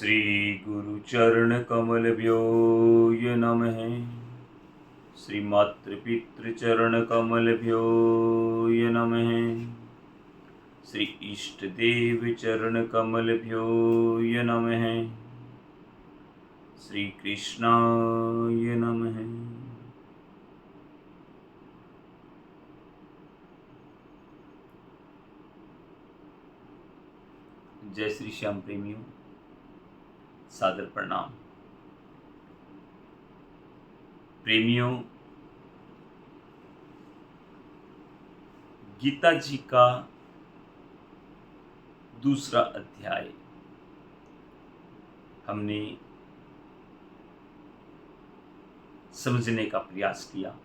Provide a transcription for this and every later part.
श्री गुरु चरण कमलभ्यो ये नमः। श्री मातृपितृ चरण कमलभ्यो ये नमः। श्री इष्ट देव चरण कमलभ्यो ये नमः। श्री कृष्णाय नमः। जय श्री श्याम प्रेमियों, सादर प्रणाम। प्रेमियों, गीता जी का दूसरा अध्याय हमने समझने का प्रयास किया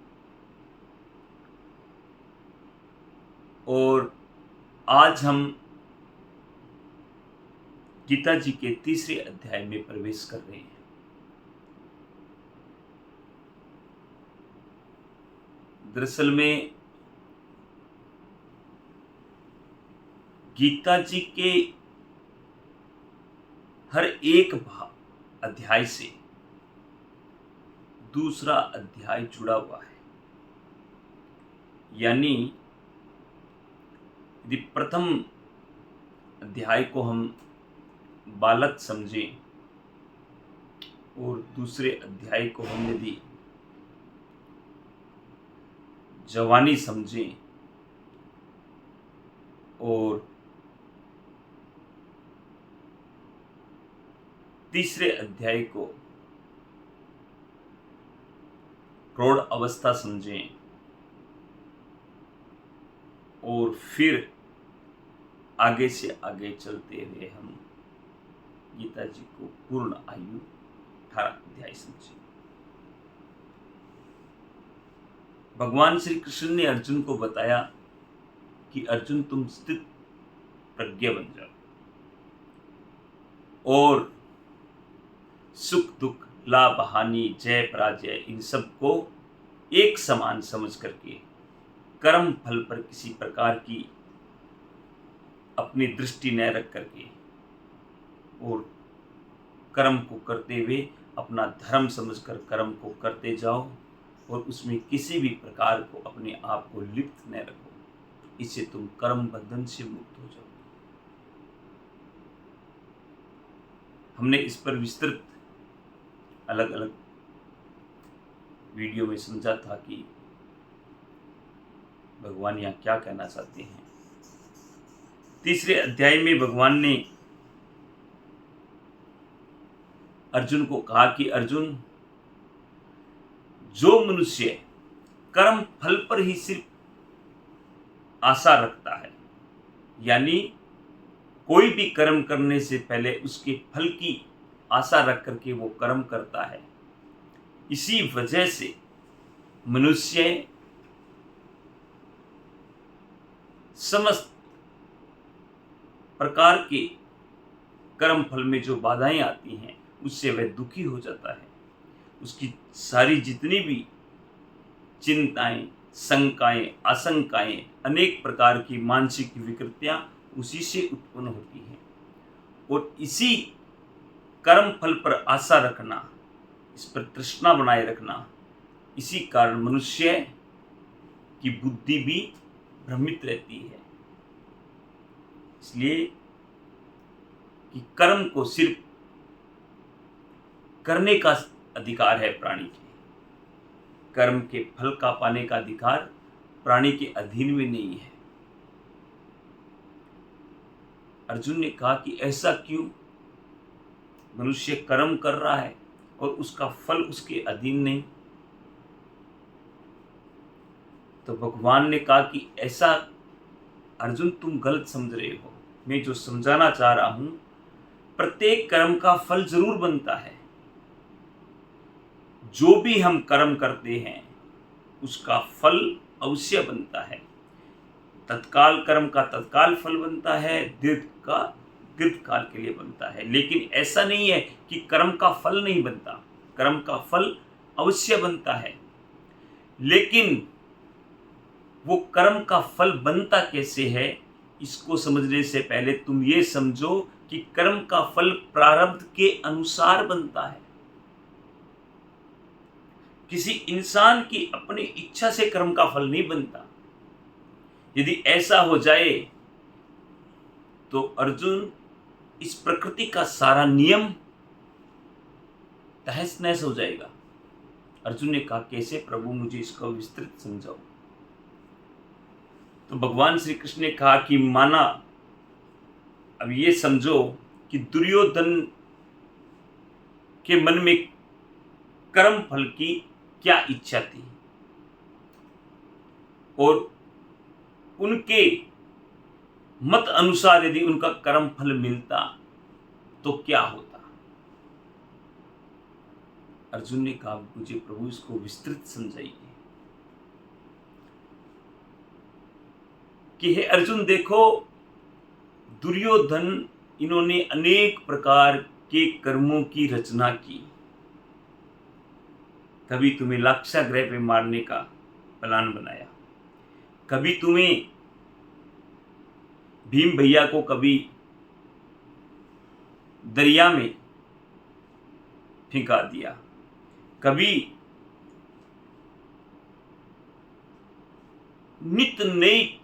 और आज हम गीता जी के तीसरे अध्याय में प्रवेश कर रहे हैं। दरअसल में गीता जी के हर एक अध्याय से दूसरा अध्याय जुड़ा हुआ है। यानी यदि प्रथम अध्याय को हम बालक समझें और दूसरे अध्याय को हम यदि जवानी समझें और तीसरे अध्याय को प्रौढ़ अवस्था समझें और फिर आगे से आगे चलते हुए हम गीता जी को पूर्ण आयु 18 अध्याय समझें। भगवान श्री कृष्ण ने अर्जुन को बताया कि अर्जुन, तुम स्थित प्रज्ञ बन जाओ और सुख दुख, लाभ हानि, जय पराजय, इन सब को एक समान समझ करके कर्म फल पर किसी प्रकार की अपनी दृष्टि न रख करके और कर्म को करते हुए अपना धर्म समझकर कर्म को करते जाओ और उसमें किसी भी प्रकार को अपने आप को लिप्त न रखो। इससे तुम कर्म बंधन से मुक्त हो जाओ। हमने इस पर विस्तृत अलग अलग वीडियो में समझा था कि भगवान यहाँ क्या कहना चाहते हैं। तीसरे अध्याय में भगवान ने अर्जुन को कहा कि अर्जुन, जो मनुष्य कर्म फल पर ही सिर्फ आशा रखता है, यानी कोई भी कर्म करने से पहले उसके फल की आशा रख करके वो कर्म करता है, इसी वजह से मनुष्य समस्त प्रकार के कर्म फल में जो बाधाएं आती हैं उससे वह दुखी हो जाता है। उसकी सारी जितनी भी चिंताएं, शंकाएं, आशंकाएं, अनेक प्रकार की मानसिक विकृतियां उसी से उत्पन्न होती हैं और इसी कर्म फल पर आशा रखना, इस पर तृष्णा बनाए रखना, इसी कारण मनुष्य की बुद्धि भी भ्रमित रहती है। इसलिए कि कर्म को सिर्फ करने का अधिकार है प्राणी के, कर्म के फल का पाने का अधिकार प्राणी के अधीन में नहीं है। अर्जुन ने कहा कि ऐसा क्यों? मनुष्य कर्म कर रहा है और उसका फल उसके अधीन नहीं। तो भगवान ने कहा कि ऐसा अर्जुन, तुम गलत समझ रहे हो। मैं जो समझाना चाह रहा हूं, प्रत्येक कर्म का फल जरूर बनता है। जो भी हम कर्म करते हैं उसका फल अवश्य बनता है। तत्काल कर्म का तत्काल फल बनता है, दीर्घ का दीर्घ काल के लिए बनता है। लेकिन ऐसा नहीं है कि कर्म का फल नहीं बनता, कर्म का फल अवश्य बनता है। लेकिन वो कर्म का फल बनता कैसे है, इसको समझने से पहले तुम ये समझो कि कर्म का फल प्रारब्ध के अनुसार बनता है। किसी इंसान की अपनी इच्छा से कर्म का फल नहीं बनता। यदि ऐसा हो जाए तो अर्जुन, इस प्रकृति का सारा नियम तहस नहस हो जाएगा। अर्जुन ने कहा, कैसे प्रभु, मुझे इसको विस्तृत समझाओ। तो भगवान श्री कृष्ण ने कहा कि माना, अब ये समझो कि दुर्योधन के मन में कर्म फल की क्या इच्छा थी और उनके मत अनुसार यदि उनका कर्म फल मिलता तो क्या होता। अर्जुन ने कहा, मुझे प्रभु इसको विस्तृत समझाइए कि हे अर्जुन, देखो दुर्योधन, इन्होंने अनेक प्रकार के कर्मों की रचना की। कभी तुम्हें लाक्षागृह पे मारने का प्लान बनाया, कभी तुम्हें भीम भैया को कभी दरिया में फेंका दिया, कभी नित नई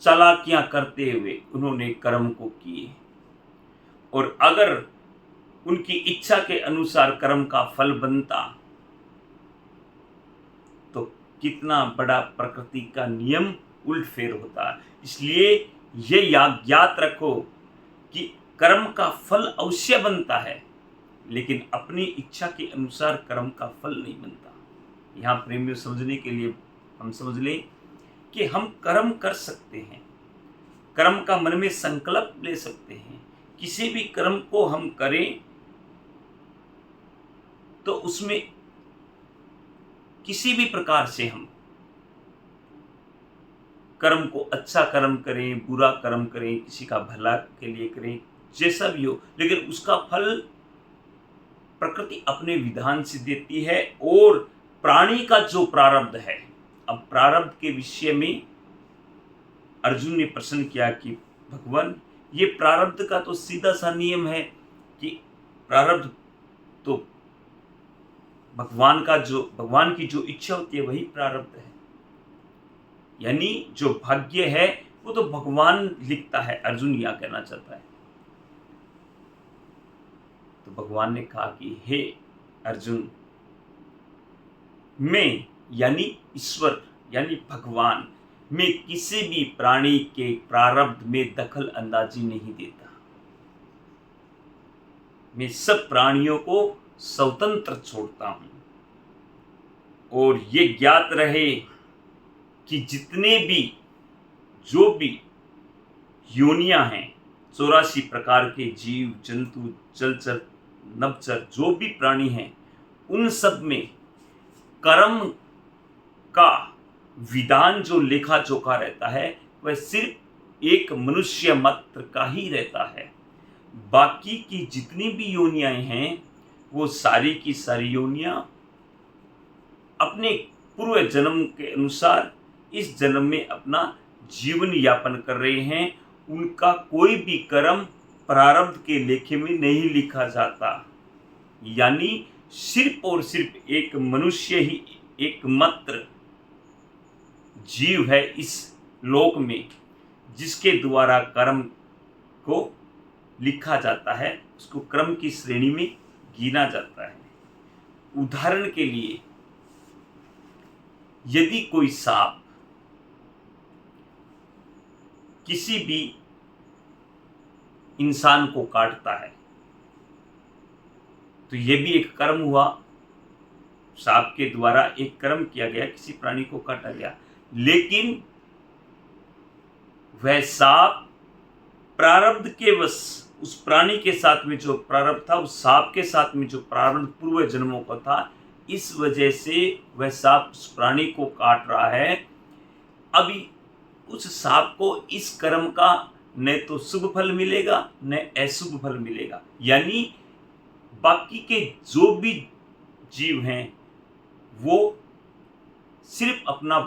चालाकियां करते हुए उन्होंने कर्म को किए। और अगर उनकी इच्छा के अनुसार कर्म का फल बनता तो कितना बड़ा प्रकृति का नियम उल्टफेर होता। इसलिए ये याद रखो कि कर्म का फल अवश्य बनता है, लेकिन अपनी इच्छा के अनुसार कर्म का फल नहीं बनता। यहाँ प्रेमियों, समझने के लिए हम समझ लें कि हम कर्म कर सकते हैं, कर्म का मन में संकल्प ले सकते हैं। किसी भी कर्म को हम करें तो उसमें किसी भी प्रकार से हम कर्म को, अच्छा कर्म करें, बुरा कर्म करें, किसी का भला के लिए करें, जैसा भी हो, लेकिन उसका फल प्रकृति अपने विधान से देती है। और प्राणी का जो प्रारब्ध है, अब प्रारब्ध के विषय में अर्जुन ने प्रश्न किया कि भगवान, ये प्रारब्ध का तो सीधा सा नियम है कि प्रारब्ध तो भगवान की जो इच्छा होती है वही प्रारब्ध है, यानी जो भाग्य है वो तो भगवान लिखता है, अर्जुन यह कहना चाहता है। तो भगवान ने कहा कि हे अर्जुन, मैं यानी ईश्वर यानी भगवान, मैं किसी भी प्राणी के प्रारब्ध में दखल अंदाजी नहीं देता। मैं सब प्राणियों को स्वतंत्र छोड़ता हूं। और ये ज्ञात रहे कि जितने भी, जो भी योनियां हैं, 84 प्रकार के जीव जंतु, जलचर, नभचर, जो भी प्राणी हैं, उन सब में कर्म का विधान जो लेखा जोखा रहता है वह सिर्फ एक मनुष्य मात्र का ही रहता है। बाकी की जितनी भी योनियां हैं वो सारी की सारी योनियां अपने पूर्व जन्म के अनुसार इस जन्म में अपना जीवन यापन कर रहे हैं। उनका कोई भी कर्म प्रारब्ध के लेखे में नहीं लिखा जाता। यानी सिर्फ और सिर्फ एक मनुष्य ही एकमात्र जीव है इस लोक में जिसके द्वारा कर्म को लिखा जाता है, उसको कर्म की श्रेणी में गिना जाता है। उदाहरण के लिए, यदि कोई सांप किसी भी इंसान को काटता है तो यह भी एक कर्म हुआ। सांप के द्वारा एक कर्म किया गया, किसी प्राणी को काटा गया, लेकिन वह सांप प्रारब्ध के वश उस प्राणी के साथ में जो प्रारब्ध था, उस सांप के साथ में जो प्रारब्ध पूर्व जन्मों का था, इस वजह से वह सांप उस प्राणी को काट रहा है। अभी उस सांप को इस कर्म का न तो शुभ फल मिलेगा न अशुभ फल मिलेगा। यानी बाकी के जो भी जीव हैं वो सिर्फ अपना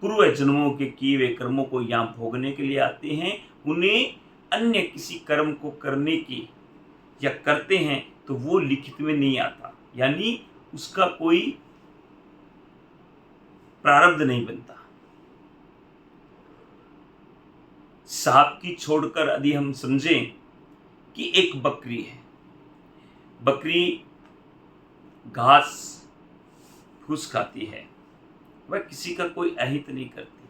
पूर्व जन्मों के किए हुए कर्मों को यहाँ भोगने के लिए आते हैं। उन्हें अन्य किसी कर्म को करने की या करते हैं तो वो लिखित में नहीं आता, यानी उसका कोई प्रारब्ध नहीं बनता। सांप की छोड़कर यदि हम समझें कि एक बकरी है, बकरी घास फूस खाती है, वह किसी का कोई अहित नहीं करती,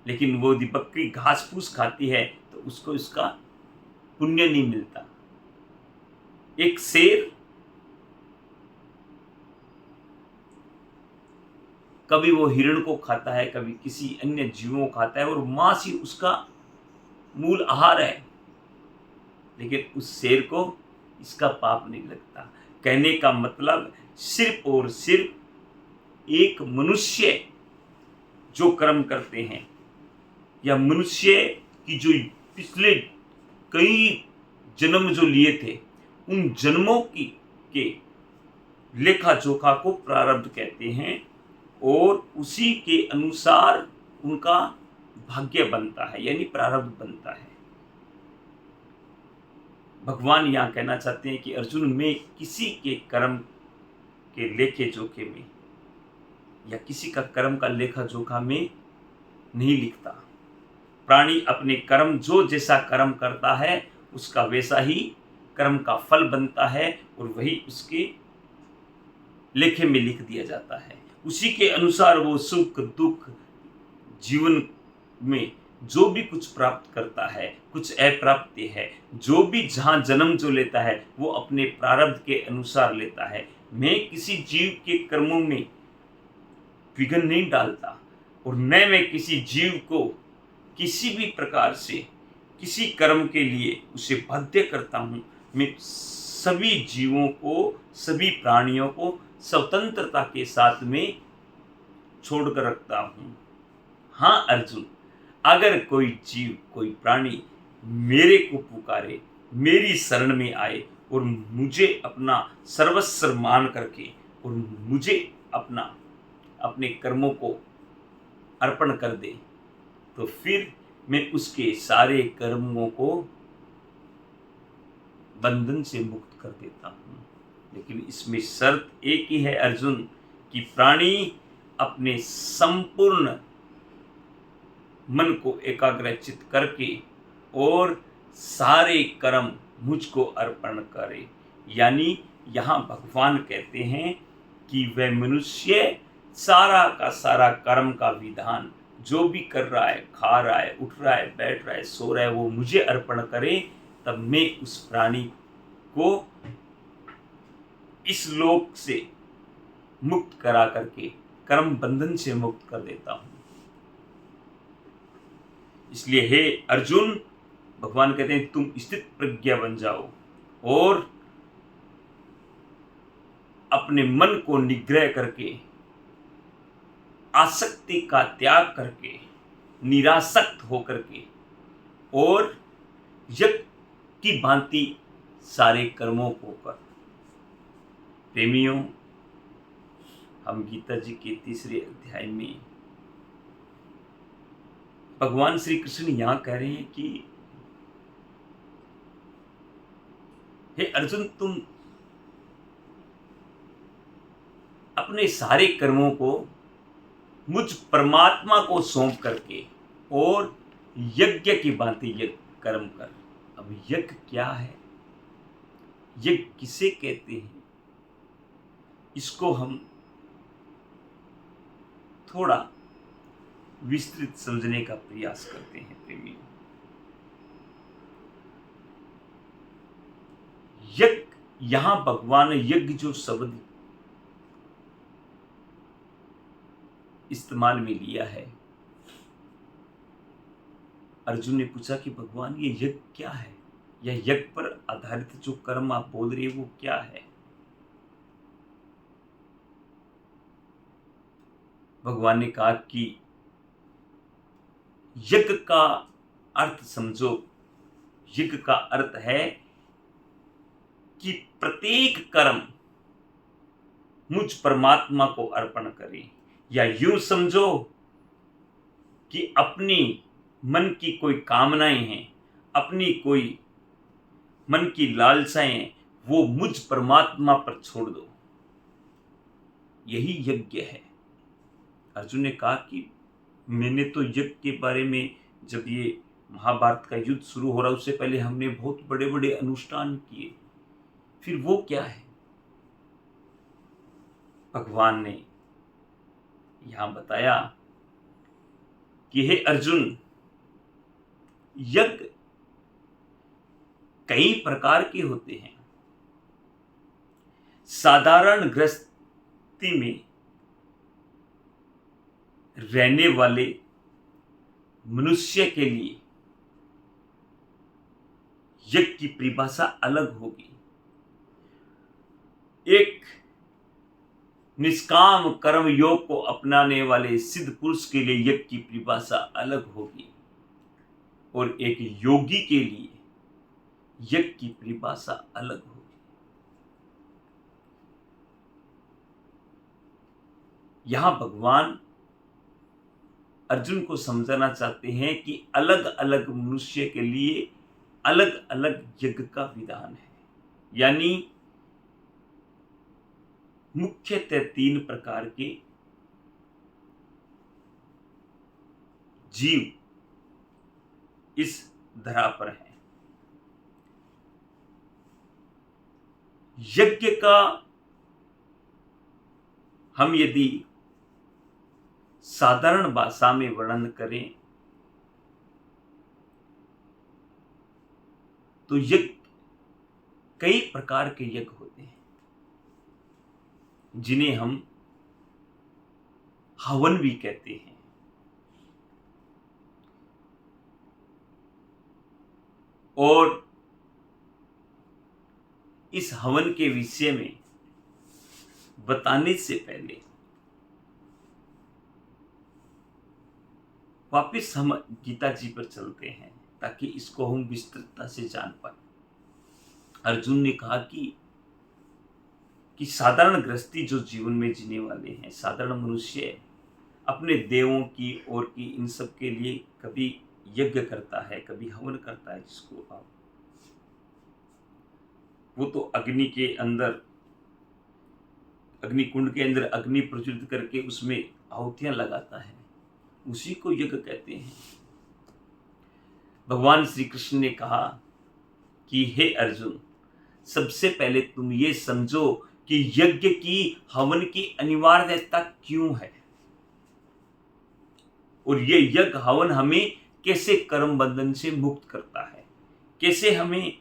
लेकिन वो यदि बकरी घास फूस खाती है तो उसको उसका पुण्य नहीं मिलता। एक शेर कभी वो हिरण को खाता है, कभी किसी अन्य जीवों को खाता है, और मांस ही उसका मूल आहार है, लेकिन उस शेर को इसका पाप नहीं लगता। कहने का मतलब सिर्फ और सिर्फ एक मनुष्य जो कर्म करते हैं, या मनुष्य की जो पिछले कई जन्म जो लिए थे, उन जन्मों की के लेखा जोखा को प्रारब्ध कहते हैं, और उसी के अनुसार उनका भाग्य बनता है, यानी प्रारब्ध बनता है। भगवान यहाँ कहना चाहते हैं कि अर्जुन, में किसी के कर्म के लेखे जोखे में या किसी का कर्म का लेखा जोखा में नहीं लिखता। प्राणी अपने कर्म, जो जैसा कर्म करता है उसका वैसा ही कर्म का फल बनता है, और वही उसके लेखे में लिख दिया जाता है। उसी के अनुसार वो सुख दुख जीवन में जो भी कुछ प्राप्त करता है, कुछ अप्राप्ति है, जो भी जहाँ जन्म जो लेता है वो अपने प्रारब्ध के अनुसार लेता है। मैं किसी जीव के कर्मों में विघ्न नहीं डालता, और न मैं किसी जीव को किसी भी प्रकार से किसी कर्म के लिए उसे बाध्य करता हूँ। मैं सभी जीवों को, सभी प्राणियों को स्वतंत्रता के साथ में छोड़कर रखता हूँ। हाँ अर्जुन, अगर कोई जीव, कोई प्राणी मेरे को पुकारे, मेरी शरण में आए और मुझे अपना सर्वस्व मान करके और मुझे अपने कर्मों को अर्पण कर दे, तो फिर मैं उसके सारे कर्मों को बंधन से मुक्त कर देता हूँ। लेकिन इसमें शर्त एक ही है अर्जुन, कि प्राणी अपने संपूर्ण मन को एकाग्रचित करके और सारे कर्म मुझको अर्पण करे। यानी यहाँ भगवान कहते हैं कि वह मनुष्य सारा का सारा कर्म का विधान जो भी कर रहा है, खा रहा है, उठ रहा है, बैठ रहा है, सो रहा है, वो मुझे अर्पण करे, तब मैं उस प्राणी को इस लोक से मुक्त करा करके कर्म बंधन से मुक्त कर देता हूं। इसलिए हे अर्जुन, भगवान कहते हैं तुम स्थित प्रज्ञा बन जाओ और अपने मन को निग्रह करके, आसक्ति का त्याग करके, निरासक्त होकर के, और यज्ञ की भांति सारे कर्मों को कर। प्रेमियों, हम गीता जी के 3 अध्याय में भगवान श्री कृष्ण यहां कह रहे हैं कि हे अर्जुन, तुम अपने सारे कर्मों को मुझ परमात्मा को सौंप करके और यज्ञ की भांति यज्ञ कर्म कर। अब यज्ञ क्या है, यज्ञ किसे कहते हैं, इसको हम थोड़ा विस्तृत समझने का प्रयास करते हैं। प्रेमियों, यज्ञ, यहां भगवान ने यज्ञ जो शब्द इस्तेमाल में लिया है, अर्जुन ने पूछा कि भगवान ये यज्ञ क्या है, यह यज्ञ पर आधारित जो कर्म आप बोल रहे हैं वो क्या है। भगवान ने कहा कि यज्ञ का अर्थ समझो। यज्ञ का अर्थ है कि प्रत्येक कर्म मुझ परमात्मा को अर्पण करें, या यूं समझो कि अपनी मन की कोई कामनाएं हैं, अपनी कोई मन की लालसाएं हैं, वो मुझ परमात्मा पर छोड़ दो। यही यज्ञ है। अर्जुन ने कहा कि मैंने तो यज्ञ के बारे में, जब ये महाभारत का युद्ध शुरू हो रहा उससे पहले हमने बहुत बड़े बड़े अनुष्ठान किए, फिर वो क्या है? भगवान ने यहां बताया कि हे अर्जुन, यज्ञ कई प्रकार के होते हैं। साधारण गृहस्थी में रहने वाले मनुष्य के लिए यज्ञ की परिभाषा अलग होगी। एक निष्काम कर्म योग को अपनाने वाले सिद्ध पुरुष के लिए यज्ञ की परिभाषा अलग होगी, और एक योगी के लिए यज्ञ की परिभाषा अलग होगी। यहां भगवान अर्जुन को समझाना चाहते हैं कि अलग अलग मनुष्य के लिए अलग अलग यज्ञ का विधान है। यानी मुख्यतः 3 प्रकार के जीव इस धरा पर हैं। यज्ञ का हम यदि साधारण भाषा में वर्णन करें तो यज्ञ कई प्रकार के यज्ञ होते हैं, जिन्हें हम हवन भी कहते हैं। और इस हवन के विषय में बताने से पहले वापिस हम गीता जी पर चलते हैं, ताकि इसको हम विस्तृतता से जान पाए। अर्जुन ने कहा कि साधारण गृहस्थी जो जीवन में जीने वाले हैं, साधारण मनुष्य अपने देवों की और की इन सब के लिए कभी यज्ञ करता है, कभी हवन करता है, जिसको आप वो तो अग्नि के अंदर, अग्नि कुंड के अंदर अग्नि प्रज्वलित करके उसमें आहुतियां लगाता है, उसी को यज्ञ कहते हैं। भगवान श्री कृष्ण ने कहा कि हे अर्जुन, सबसे पहले तुम ये समझो कि यज्ञ की, हवन की अनिवार्यता क्यों है, और ये यज्ञ हवन हमें कैसे कर्म बंधन से मुक्त करता है, कैसे हमें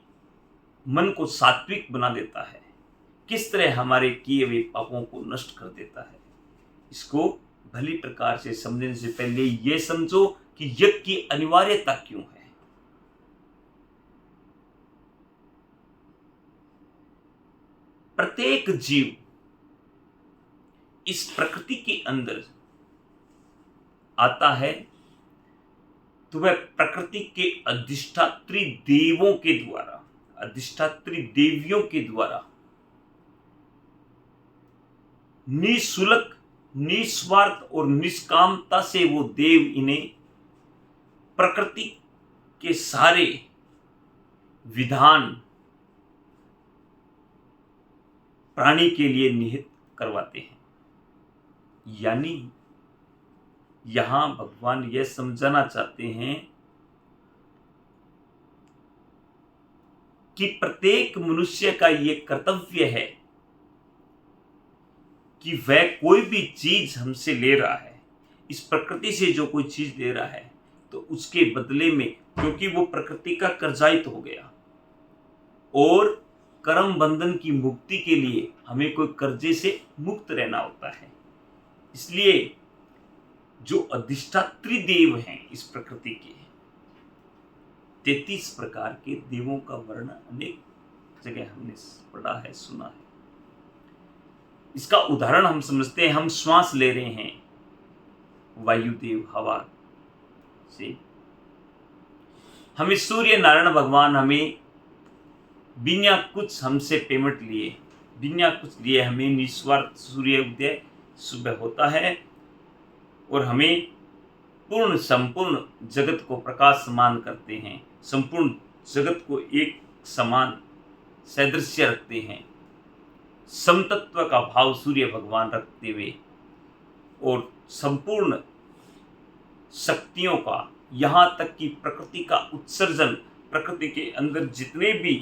मन को सात्विक बना देता है, किस तरह हमारे किए हुए पापों को नष्ट कर देता है। इसको भली प्रकार से समझने से पहले यह समझो कि यज्ञ की अनिवार्यता क्यों है। प्रत्येक जीव इस प्रकृति के अंदर आता है तो वह प्रकृति के अधिष्ठात्री देवों के द्वारा, अधिष्ठात्री देवियों के द्वारा निःशुल्क, निस्वार्थ और निष्कामता से वो देव इन्हें प्रकृति के सारे विधान प्राणी के लिए निहित करवाते हैं। यानी यहां भगवान यह समझाना चाहते हैं कि प्रत्येक मनुष्य का यह कर्तव्य है कि वह कोई भी चीज हमसे ले रहा है, इस प्रकृति से जो कोई चीज ले रहा है, तो उसके बदले में, क्योंकि वो प्रकृति का कर्जायित हो गया और कर्म बंधन की मुक्ति के लिए हमें कोई कर्जे से मुक्त रहना होता है, इसलिए जो अधिष्ठात्री देव हैं इस प्रकृति के, 33 प्रकार के देवों का वर्णन अनेक जगह हमने पढ़ा है, सुना है। इसका उदाहरण हम समझते हैं, हम श्वास ले रहे हैं वायुदेव हवा से, हमें सूर्य नारायण भगवान हमें बिना कुछ हमसे पेमेंट लिए, बिना कुछ लिए हमें निस्वार्थ सूर्य उदय सुबह होता है और हमें संपूर्ण जगत को प्रकाशमान करते हैं, संपूर्ण जगत को एक समान सादृश्य रखते हैं, समतत्व का भाव सूर्य भगवान रखते हुए और संपूर्ण शक्तियों का, यहाँ तक कि प्रकृति का उत्सर्जन, प्रकृति के अंदर जितने भी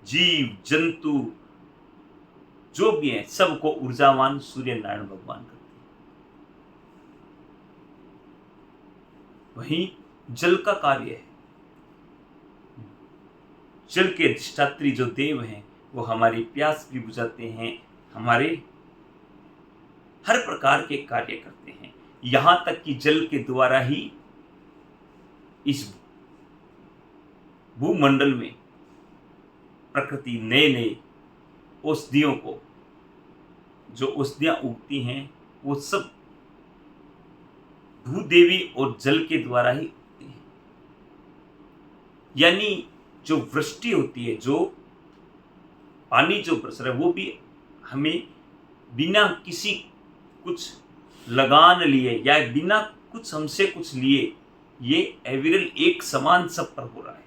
जीव जंतु जो भी है सबको ऊर्जावान सूर्य नारायण भगवान करते हैं। वहीं जल का कार्य है, जल के अधिष्ठात्री जो देव हैं वो हमारी प्यास भी बुझाते हैं, हमारे हर प्रकार के कार्य करते हैं। यहां तक कि जल के द्वारा ही इस भूमंडल में प्रकृति नए नए औषधियों को, जो औषधियां उगती हैं वो सब भूदेवी और जल के द्वारा ही उगती हैं। यानी जो वृष्टि होती है, जो पानी जो बरस रहा है, वो भी हमें बिना किसी कुछ लगान लिए या बिना कुछ हमसे कुछ लिए ये एविरल एक समान सब पर हो रहा है।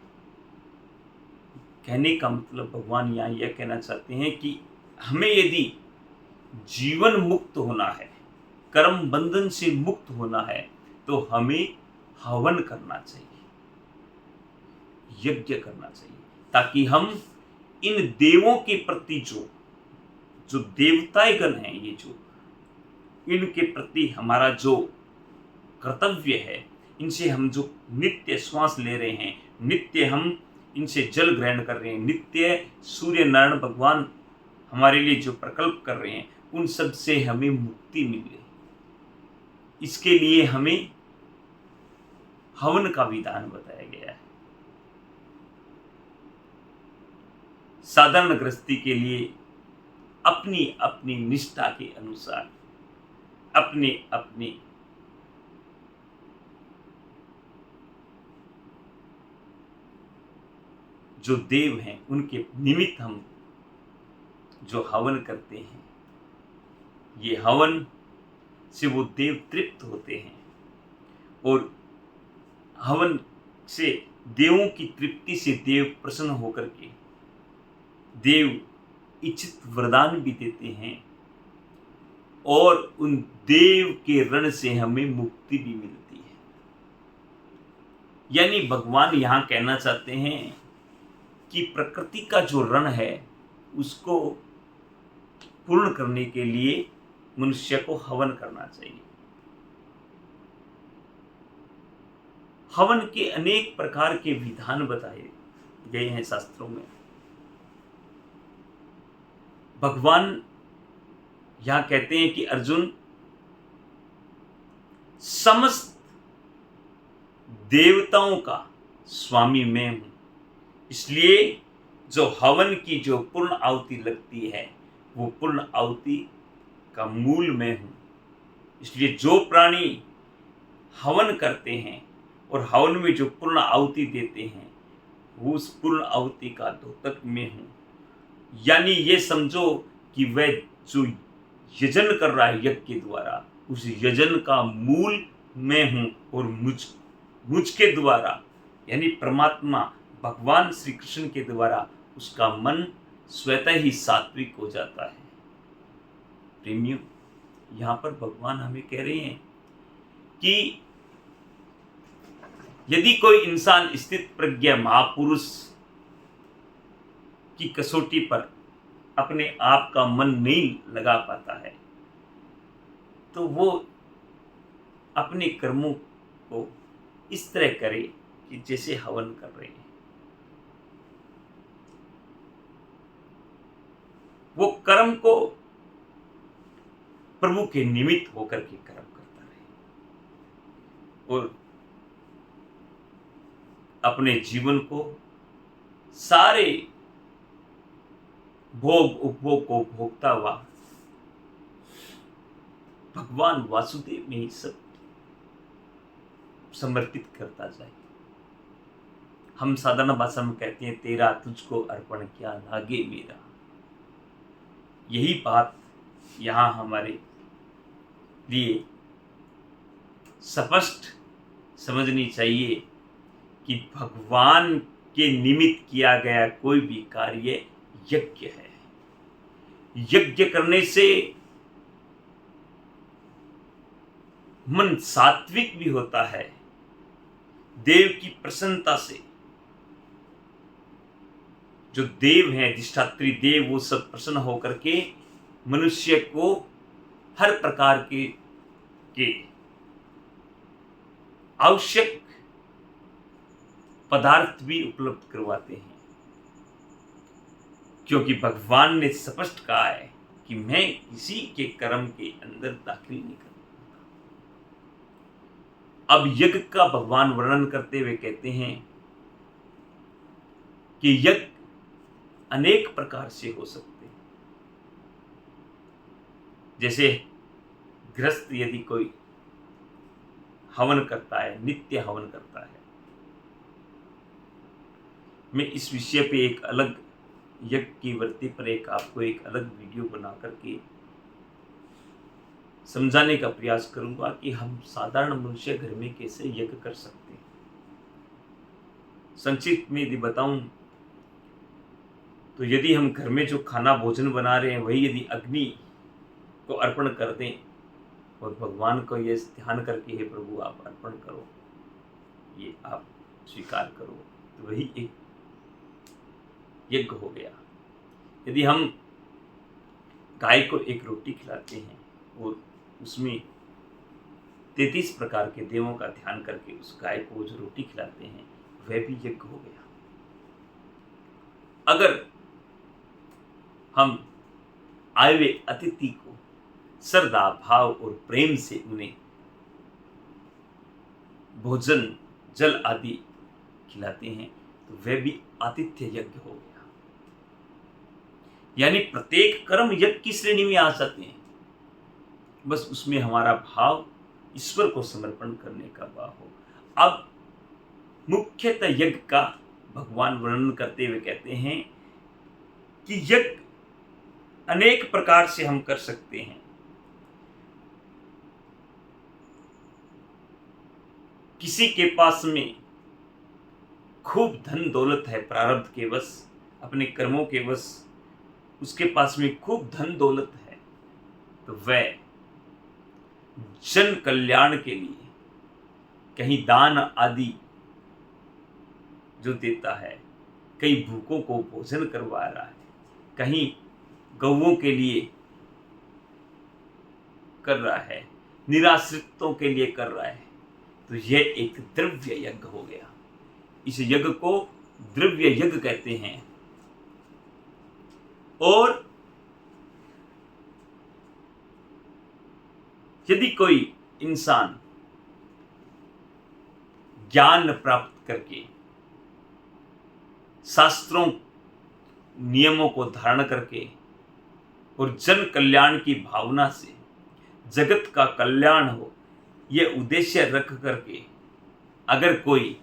कहने का मतलब भगवान यहाँ यह कहना चाहते हैं कि हमें यदि जीवन मुक्त होना है, कर्म बंधन से मुक्त होना है, तो हमें हवन करना चाहिए, यज्ञ करना चाहिए, ताकि हम इन देवों के प्रति जो देवताएं गण हैं, ये जो इनके प्रति हमारा जो कर्तव्य है, इनसे हम जो नित्य श्वास ले रहे हैं, नित्य हम इनसे जल ग्रहण कर रहे हैं, नित्य सूर्य नारायण भगवान हमारे लिए जो प्रकल्प कर रहे हैं, उन सब से हमें मुक्ति मिले। इसके लिए हमें हवन का विधान बताया गया है। साधारण गृहस्थी के लिए अपनी अपनी निष्ठा के अनुसार अपने अपने जो देव हैं उनके निमित्त हम जो हवन करते हैं, ये हवन से वो देव तृप्त होते हैं और हवन से देवों की तृप्ति से देव प्रसन्न होकर के देव इच्छित वरदान भी देते हैं और उन देव के रण से हमें मुक्ति भी मिलती है। यानी भगवान यहाँ कहना चाहते हैं कि प्रकृति का जो रण है उसको पूर्ण करने के लिए मनुष्य को हवन करना चाहिए। हवन के अनेक प्रकार के विधान बताए गए हैं शास्त्रों में। भगवान यहां कहते हैं कि अर्जुन, समस्त देवताओं का स्वामी मैं हूं, इसलिए जो हवन की जो पूर्ण आहुति लगती है वो पूर्ण आहुति का मूल मैं हूं। इसलिए जो प्राणी हवन करते हैं और हवन में जो पूर्ण आहुति देते हैं वो उस पूर्ण आहुति का द्योतक मैं हूं। यानी ये समझो कि वह जो यजन कर रहा है यज्ञ के द्वारा, उस यजन का मूल मैं हूं और मुझ के द्वारा यानी परमात्मा भगवान श्री कृष्ण के द्वारा उसका मन स्वतः ही सात्विक हो जाता है। प्रेमियों, यहाँ पर भगवान हमें कह रहे हैं कि यदि कोई इंसान स्थित प्रज्ञ महापुरुष की कसौटी पर अपने आप का मन नहीं लगा पाता है तो वो अपने कर्मों को इस तरह करे कि जैसे हवन कर रहे हैं। वो कर्म को प्रभु के निमित्त होकर के कर्म करता रहे और अपने जीवन को सारे भोग उपभोग को भोगता हुआ भगवान वासुदेव में ही सब समर्पित करता जाए। हम साधारण भाषा में कहते हैं, तेरा तुझको अर्पण किया लागे मेरा। यही बात यहाँ हमारे लिए स्पष्ट समझनी चाहिए कि भगवान के निमित्त किया गया कोई भी कार्य यज्ञ है। यज्ञ करने से मन सात्विक भी होता है, देव की प्रसन्नता से जो देव हैं, अधिष्ठात्री देव, वो सब प्रसन्न होकर के मनुष्य को हर प्रकार के आवश्यक पदार्थ भी उपलब्ध करवाते हैं, क्योंकि भगवान ने स्पष्ट कहा है कि मैं किसी के कर्म के अंदर दाखिल नहीं करता। अब यज्ञ का भगवान वर्णन करते हुए कहते हैं कि यज्ञ अनेक प्रकार से हो सकते हैं। जैसे गृहस्थ यदि कोई हवन करता है, नित्य हवन करता है। मैं इस विषय पे एक अलग यज्ञ की वृत्ति पर आपको एक अलग वीडियो बना करके समझाने का प्रयास करूंगा कि हम साधारण मनुष्य घर में कैसे यज्ञ कर सकते हैं। संक्षिप्त में यदि बताऊं तो यदि हम घर में जो खाना भोजन बना रहे हैं वही यदि अग्नि को अर्पण कर दें और भगवान को ये ध्यान करके, हे प्रभु आप अर्पण करो, ये आप स्वीकार करो, तो वही एक यज्ञ हो गया। यदि हम गाय को एक रोटी खिलाते हैं और उसमें 33 प्रकार के देवों का ध्यान करके उस गाय को जो रोटी खिलाते हैं, वह भी यज्ञ हो गया। अगर हम आए हुए अतिथि को श्रद्धा भाव और प्रेम से उन्हें भोजन जल आदि खिलाते हैं, तो वह भी आतिथ्य यज्ञ हो गया। यानी प्रत्येक कर्म यज्ञ की श्रेणी में आ जाते हैं, बस उसमें हमारा भाव ईश्वर को समर्पण करने का भाव हो। अब मुख्यतः यज्ञ का भगवान वर्णन करते हुए कहते हैं कि यज्ञ अनेक प्रकार से हम कर सकते हैं। किसी के पास में खूब धन दौलत है, प्रारब्ध के वश, अपने कर्मों के वश उसके पास में खूब धन दौलत है, तो वह जन कल्याण के लिए कहीं दान आदि जो देता है, कहीं भूखों को भोजन करवा रहा है, कहीं गौओं के लिए कर रहा है, निराश्रितों के लिए कर रहा है, तो यह एक द्रव्य यज्ञ हो गया। इस यज्ञ को द्रव्य यज्ञ कहते हैं। और यदि कोई इंसान ज्ञान प्राप्त करके शास्त्रों नियमों को धारण करके और जन कल्याण की भावना से जगत का कल्याण हो, यह उद्देश्य रख करके अगर कोई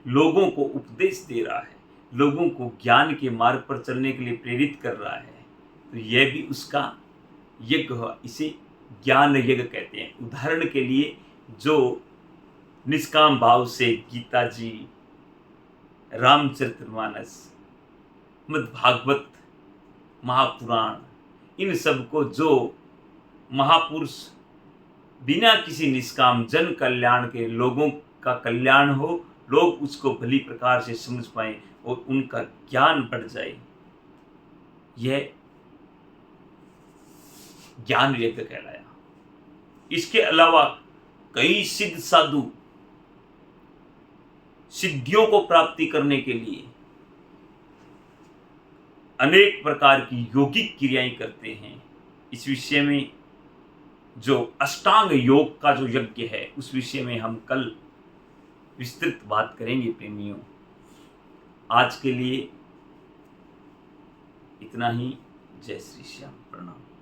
लोगों को उपदेश दे रहा है, लोगों को ज्ञान के मार्ग पर चलने के लिए प्रेरित कर रहा है, तो यह भी उसका यज्ञ हो। इसे ज्ञान यज्ञ कहते हैं। उदाहरण के लिए जो निष्काम भाव से गीता जी, रामचरितमानस, मद्भागवत, महापुराण, इन सब को जो महापुरुष बिना किसी निष्काम जन कल्याण के लोगों का कल्याण हो, लोग उसको भली प्रकार से समझ पाएं और उनका ज्ञान बढ़ जाए, यह ज्ञान यज्ञ कहलाया। इसके अलावा कई सिद्ध साधु सिद्धियों को प्राप्ति करने के लिए अनेक प्रकार की योगिक क्रियाएं करते हैं। इस विषय में जो अष्टांग योग का जो यज्ञ है, उस विषय में हम कल विस्तृत बात करेंगे प्रेमियों। आज के लिए इतना ही। जय श्री श्याम।